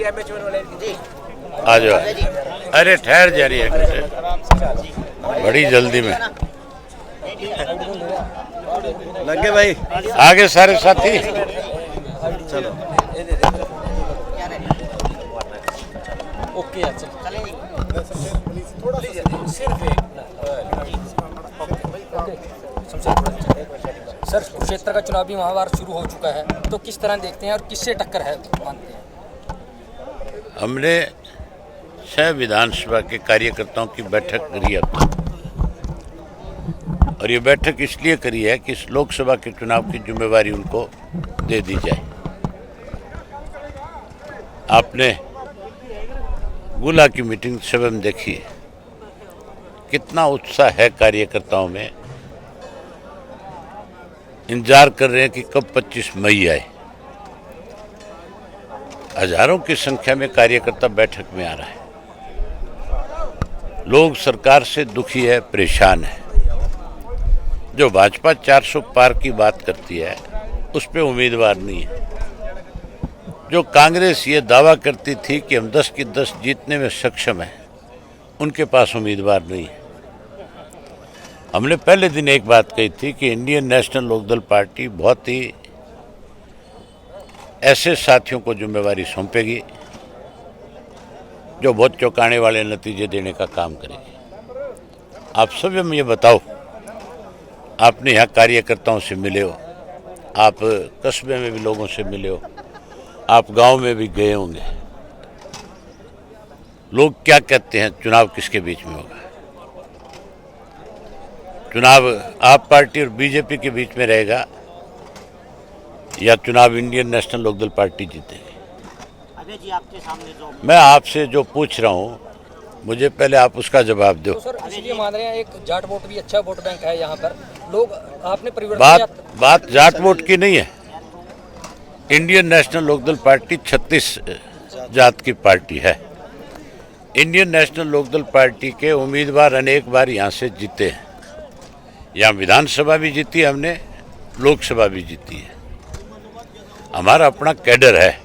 आ जाओ। अरे ठहर जा रही है बड़ी जल्दी में। लगे भाई आगे सारे साथी। चलो ओके अच्छा सर, कुरुक्षेत्र का चुनावी महावार शुरू हो चुका है, तो किस तरह देखते हैं और किससे टक्कर है मानते हैं? हमने 6 विधानसभा के कार्यकर्ताओं की बैठक करी अब तक, और ये बैठक इसलिए करी है कि इस लोकसभा के चुनाव की जिम्मेवारी उनको दे दी जाए। आपने गुला की मीटिंग स्वयं देखी, कितना उत्साह है कार्यकर्ताओं में। इंतजार कर रहे हैं कि कब 25 मई आए। हजारों की संख्या में कार्यकर्ता बैठक में आ रहा है। लोग सरकार से दुखी है, परेशान है। जो भाजपा 400 पार की बात करती है उस पे उम्मीदवार नहीं है। जो कांग्रेस ये दावा करती थी कि हम 10 की 10 जीतने में सक्षम हैं, उनके पास उम्मीदवार नहीं है। हमने पहले दिन एक बात कही थी कि इंडियन नेशनल लोकदल पार्टी बहुत ही ऐसे साथियों को जिम्मेवारी सौंपेगी जो बहुत चौंकाने वाले नतीजे देने का काम करेगी। आप सब हम ये बताओ, आपने यहाँ कार्यकर्ताओं से मिले हो, आप कस्बे में भी लोगों से मिले हो, आप गांव में भी गए होंगे। लोग क्या कहते हैं चुनाव किसके बीच में होगा? चुनाव आप पार्टी और बीजेपी के बीच में रहेगा या चुनाव इंडियन नेशनल लोकदल पार्टी जीतेगी? अभय जी, आपके सामने जो मैं आपसे जो पूछ रहा हूँ, मुझे पहले आप उसका जवाब दो। तो सर, इसलिए मान रहे हैं एक जाट वोट भी अच्छा वोट बैंक है यहाँ पर। लोग आपने परिवर्तन बात जाट वोट की नहीं है। इंडियन नेशनल लोकदल पार्टी 36 जात की पार्टी है। इंडियन नेशनल लोकदल पार्टी के उम्मीदवार अनेक बार यहाँ से जीते हैं। यहाँ विधानसभा भी जीती हमने, लोकसभा भी जीती है। हमारा अपना कैडर है।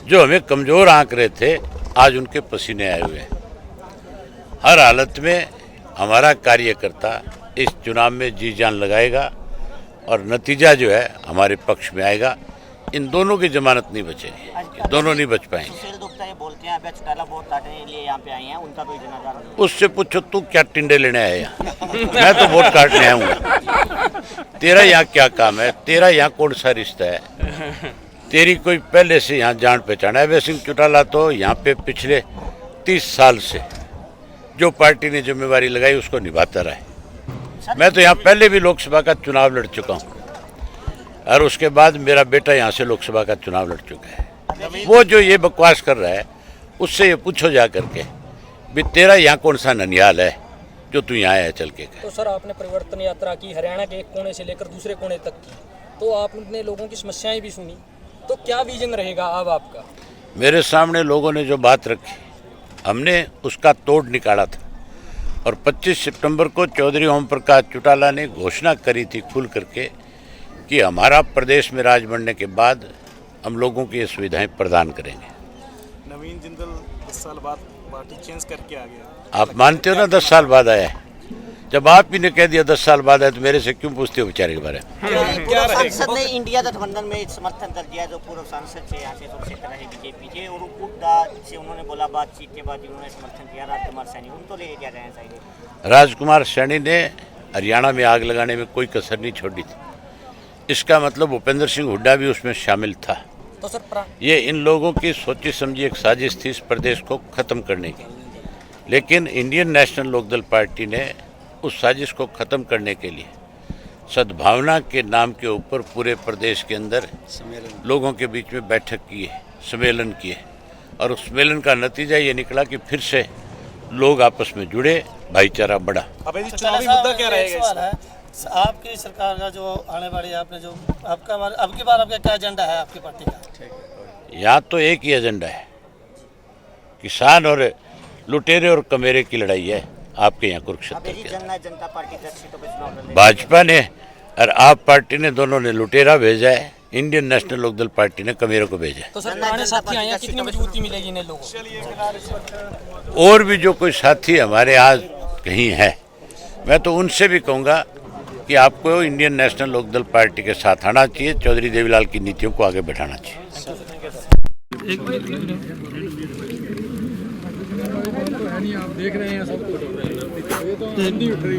जो हमें कमजोर आंक रहे थे, आज उनके पसीने आए हुए हैं। हर हालत में हमारा कार्यकर्ता इस चुनाव में जी जान लगाएगा और नतीजा जो है हमारे पक्ष में आएगा। इन दोनों की जमानत नहीं बचेगी, दोनों नहीं बच पाएंगे। सुशील गुप्ता ये बोलते हैं अभय चौटाला वोट काटने के लिए यहाँ पे आए हैं, उनका कोई जनाजा नहीं। उससे पूछो तू क्या टिंडे लेने आया यहाँ? मैं तो वोट काटने आया हूँ। तेरा यहाँ क्या काम है? तेरा यहाँ कौन सा रिश्ता है? तेरी कोई पहले से यहाँ जान पहचान है? अभय सिंह चौटाला तो यहाँ पे पिछले 30 साल से जो पार्टी ने जिम्मेवारी लगाई उसको निभाता रहा है। मैं तो यहाँ पहले भी लोकसभा का चुनाव लड़ चुका हूँ और उसके बाद मेरा बेटा यहाँ से लोकसभा का चुनाव लड़ चुका है। वो जो ये बकवास कर रहा है उससे ये पूछो जा करके भी तेरा यहाँ कौन सा ननिहाल है जो तू यहाँ आया चल के। तो सर, आपने परिवर्तन यात्रा की, हरियाणा के एक कोने से लेकर दूसरे कोने तक की, तो आपने लोगों की समस्याएं भी सुनी, तो क्या विजन रहेगा अब आपका? मेरे सामने लोगों ने जो बात रखी, हमने उसका तोड़ निकाला था और 25 सितंबर को चौधरी ओम प्रकाश चौटाला ने घोषणा करी थी खुल करके कि हमारा प्रदेश में राज बनने के बाद हम लोगों की ये सुविधाएं प्रदान करेंगे। नवीन जिंदल 10 साल बाद पार्टी चेंज करके आ गया। आप मानते हो ना 10 साल बाद आया है? जब आप ही ने कह दिया 10 साल बाद आया तो मेरे से क्यों पूछते हो बेचारे के बारे में? पूर्व सांसद ने इंडिया गठबंधन में समर्थन कर दिया, जो पूर्व सांसद थे यहाँ से सुरक्षित रहे बीजेपी के, और हुड्डा से उन्होंने बोला बातचीत के बाद उन्होंने समर्थन किया राजकुमार सैनी, उनको ले दिया जाए चाहिए। राजकुमार सैनी ने हरियाणा में आग लगाने में कोई कसर नहीं छोड़ी थी। इसका मतलब भूपेंद्र सिंह हुड्डा भी उसमें शामिल था। तो सर, ये इन लोगों की सोची समझी एक साजिश थी इस प्रदेश को खत्म करने की, लेकिन इंडियन नेशनल लोकदल पार्टी ने उस साजिश को खत्म करने के लिए सद्भावना के नाम के ऊपर पूरे प्रदेश के अंदर लोगों के बीच में बैठक की है, सम्मेलन किए, और उस सम्मेलन का नतीजा ये निकला कि फिर से लोग आपस में जुड़े, भाईचारा बढ़ा। अभय जी, चुनावी मुद्दा क्या रहेगा? आपकी सरकार का जो आने वाली आपने जो आपका अब की बार आपका क्या एजेंडा है आपकी पार्टी का? यहाँ तो एक ही एजेंडा है, किसान और लुटेरे और कमेरे की लड़ाई है आपके यहाँ कुरुक्षेत्र के। जनता पार्टी 10 सीटों पे चुनाव लड़ रही है। भाजपा ने और आप पार्टी ने दोनों ने लुटेरा भेजा है, इंडियन नेशनल लोकदल पार्टी ने कमेरों को भेजा। तो सर पुराने साथी आए हैं, कितनी मजबूती मिलेगी इन लोगों को? और भी जो कोई साथी हमारे आज कहीं है, मैं तो उनसे भी कहूँगा कि आपको इंडियन नेशनल लोकदल पार्टी के साथ आना चाहिए, चौधरी देवीलाल की नीतियों को आगे बढ़ाना चाहिए। आप देख रहे हैं सब कुछ, ये तो हिंदी उठ रही है।